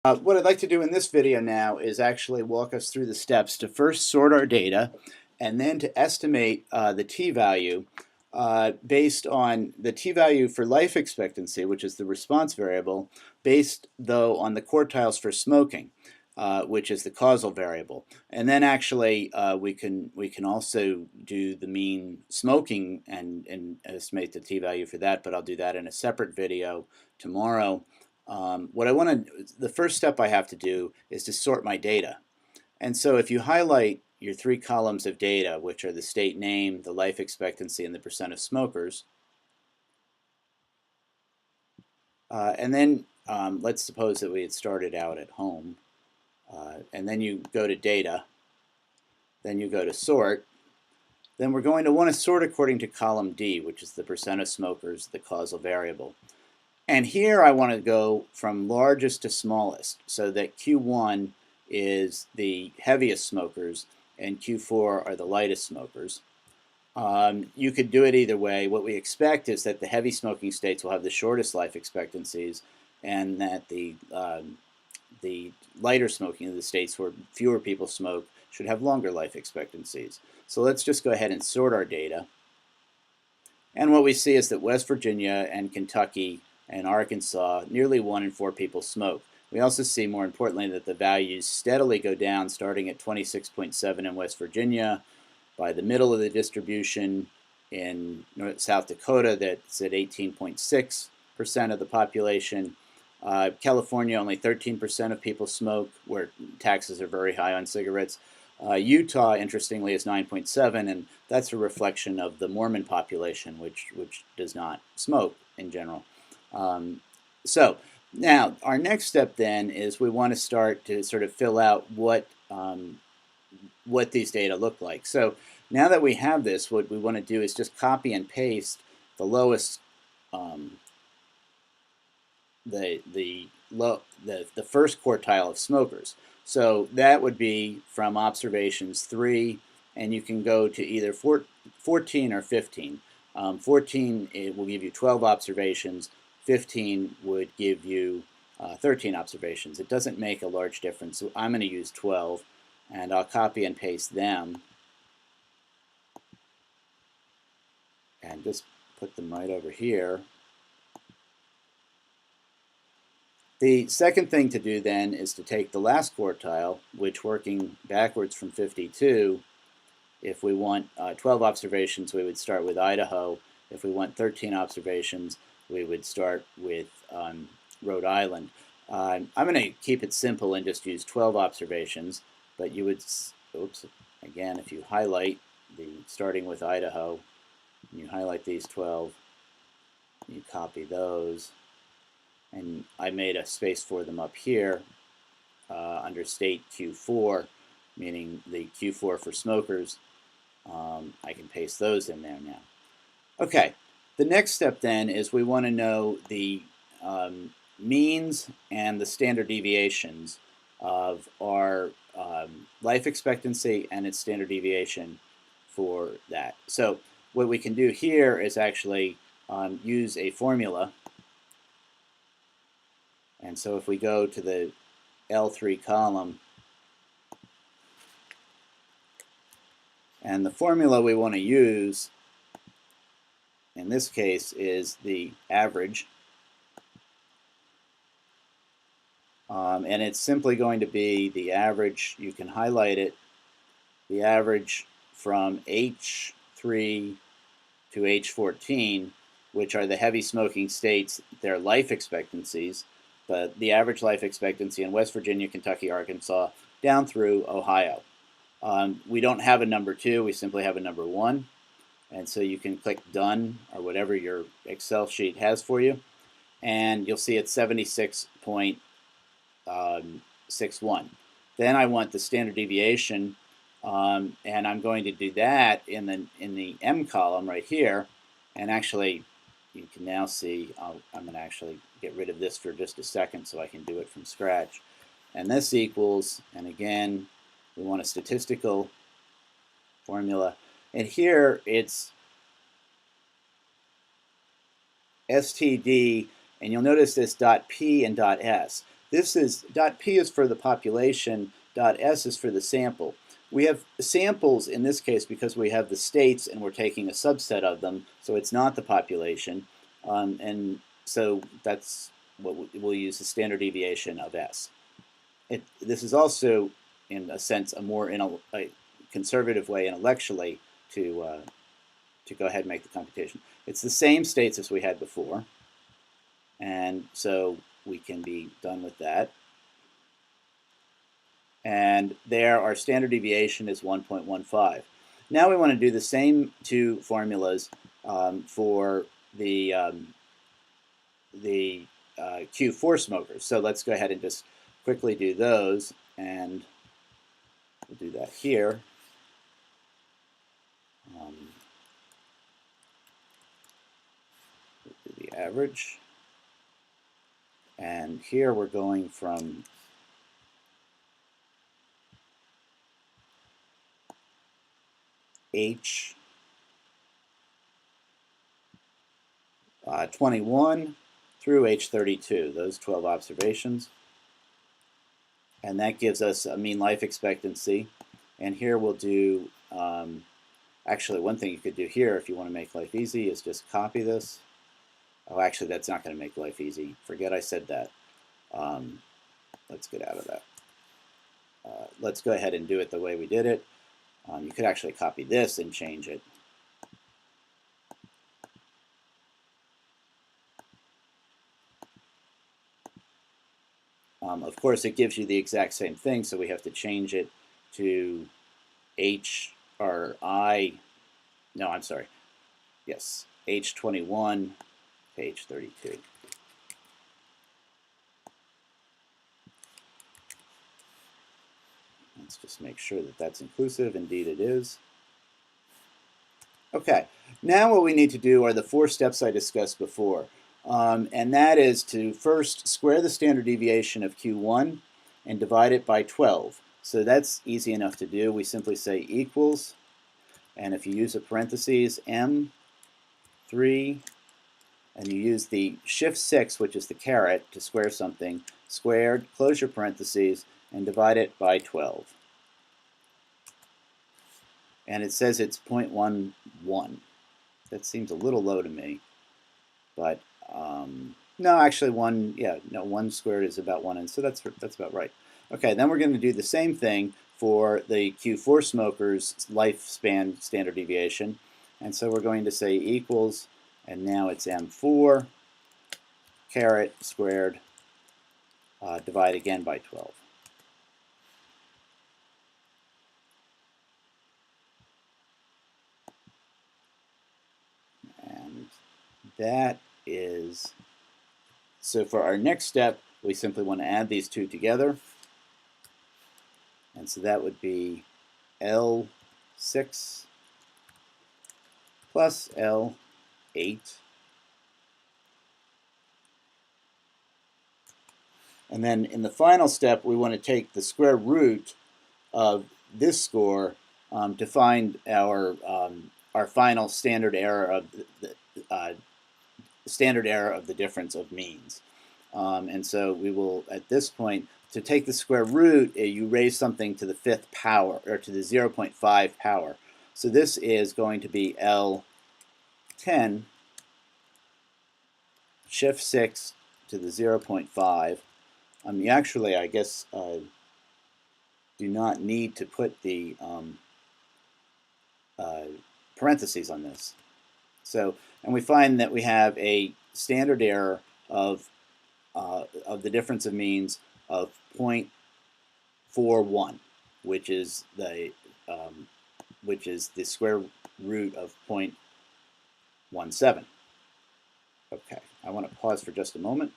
What I'd like to do in this video now is actually walk us through the steps to first sort our data and then to estimate the t-value based on the t-value for life expectancy, which is the response variable, based though on the quartiles for smoking, which is the causal variable. And then actually we can also do the mean smoking and estimate the t-value for that, but I'll do that in a separate video tomorrow. The first step I have to do is to sort my data. And so if you highlight your three columns of data, which are the state name, the life expectancy, and the percent of smokers, and then let's suppose that we had started out at home, and then you go to data, then you go to sort, then we're going to want to sort according to column D, which is the percent of smokers, the causal variable. And here I want to go from largest to smallest, so that Q1 is the heaviest smokers and Q4 are the lightest smokers. You could do it either way. What we expect is that the heavy smoking states will have the shortest life expectancies, and that the lighter smoking, the states where fewer people smoke, should have longer life expectancies. So let's just go ahead and sort our data. And what we see is that West Virginia and Kentucky and Arkansas, nearly 1 in 4 people smoke. We also see, more importantly, that the values steadily go down, starting at 26.7 in West Virginia. By the middle of the distribution in South Dakota, that's at 18.6% of the population. California, only 13% of people smoke, where taxes are very high on cigarettes. Utah, interestingly, is 9.7, and that's a reflection of the Mormon population, which does not smoke in general. So now our next step then is we want to start to sort of fill out what these data look like. So now that we have this, what we want to do is just copy and paste the lowest, the first quartile of smokers. So that would be from observations 3, and you can go to either 14 or 15. 14 it will give you 12 observations. 15 would give you 13 observations. It doesn't make a large difference, so I'm going to use 12, and I'll copy and paste them and just put them right over here. The second thing to do then is to take the last quartile, which, working backwards from 52, if we want 12 observations, we would start with Idaho. If we want 13 observations, we would start with Rhode Island. I'm going to keep it simple and just use 12 observations, but you would, again, if you highlight starting with Idaho, you highlight these 12, you copy those, and I made a space for them up here under state Q4, meaning the Q4 for smokers. I can paste those in there now. Okay. The next step then is we want to know the means and the standard deviations of our life expectancy and its standard deviation for that. So what we can do here is actually use a formula. And so if we go to the L3 column, and the formula we want to use in this case is the average, and it's simply going to be the average. You can highlight it, the average from H3 to H14, which are the heavy smoking states, their life expectancies, but the average life expectancy in West Virginia, Kentucky, Arkansas, down through Ohio. We don't have a number 2, we simply have a number 1. And so you can click Done or whatever your Excel sheet has for you, and you'll see it's 76.61. Then I want the standard deviation, and I'm going to do that in the M column right here. And actually, you can now see I'm going to actually get rid of this for just a second so I can do it from scratch. And this equals, and again, we want a statistical formula. And here it's STD, and you'll notice this .P and .S. This is .p is for the population, .s is for the sample. We have samples in this case because we have the states and we're taking a subset of them, so it's not the population. And so that's what we'll use the standard deviation of s. This is also, in a sense, a more a conservative way intellectually to go ahead and make the computation. It's the same states as we had before, and so we can be done with that. And there, our standard deviation is 1.15. Now we want to do the same two formulas for the Q4 smokers. So let's go ahead and just quickly do those, and we'll do that here. We'll do the average. And here we're going from H 21 through H 32, those 12 observations. And that gives us a mean life expectancy. And here we'll do, actually one thing you could do here if you want to make life easy is just copy this. Oh, actually that's not going to make life easy. Forget I said that. Let's get out of that. Let's go ahead and do it the way we did it. You could actually copy this and change it. Of course, it gives you the exact same thing, so we have to change it to H or I. No, I'm sorry. Yes, H21 to H32. Let's just make sure that that's inclusive. Indeed, it is. Okay, now what we need to do are the 4 steps I discussed before. And that is to first square the standard deviation of Q1 and divide it by 12. So that's easy enough to do. We simply say equals, and if you use a parentheses, M3, and you use the shift 6, which is the caret, to square something, squared, close your parentheses, and divide it by 12. And it says it's 0.11. That seems a little low to me, but no, actually 1 squared is about 1, and so that's about right. Okay, then we're going to do the same thing for the Q4 smokers' lifespan standard deviation, and so we're going to say equals, and now it's M4 caret squared, divide again by 12. And that is, so for our next step, we simply want to add these two together. And so that would be L6 plus L8. And then in the final step, we want to take the square root of this score to find our final standard error of the difference of means. And so we will, at this point, to take the square root, you raise something to the 5th power, or to the 0.5 power. So this is going to be L10, shift 6 to the 0.5. You actually, I guess, do not need to put the parentheses on this. So, and we find that we have a standard error of the difference of means of 0.41, which is the square root of 0.17. Okay, I want to pause for just a moment.